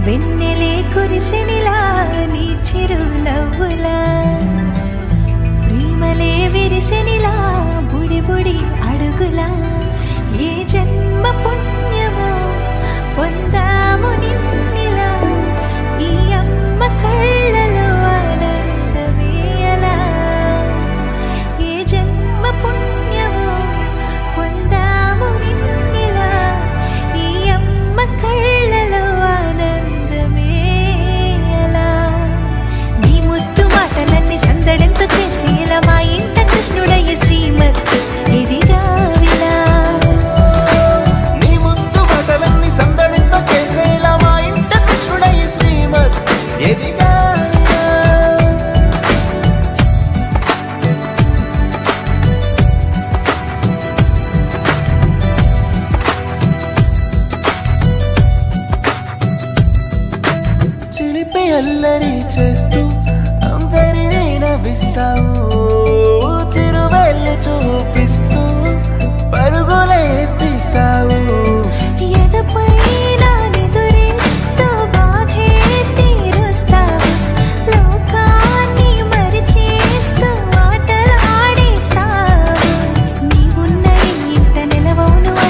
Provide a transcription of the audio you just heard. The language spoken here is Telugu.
వెన్నెలే కురిసెనిలా నీ చిరు నవ్వులా ప్రేమలే విరిసెనిలా బుడి బుడి అడుగులా ఏ జన్మ పుణ్యమో పొందాము నిన్నిలా ఈ అమ్మ కళ్ళలో ఆనందమే అలా ఏ జన్మ పుణ్యమో పొందాము నిన్నిలా ఈ అమ్మ కళ్ళలో ఆనందమే అలా నీ ముద్దు మాటలన్నీ సందడెంతో చేసి ఇలా మా ఇంట కృష్ణుడయ్య శ్రీమత్ ఎదిగా విలా నీ ముద్దు మాటలన్నీ సందడితో చేసేలా మా ఇంట కృష్ణుడయ్య శ్రీమత్ ఎదిగా చిలిపి అల్లరి చేస్తూ అందరినీ నవ్విస్తావు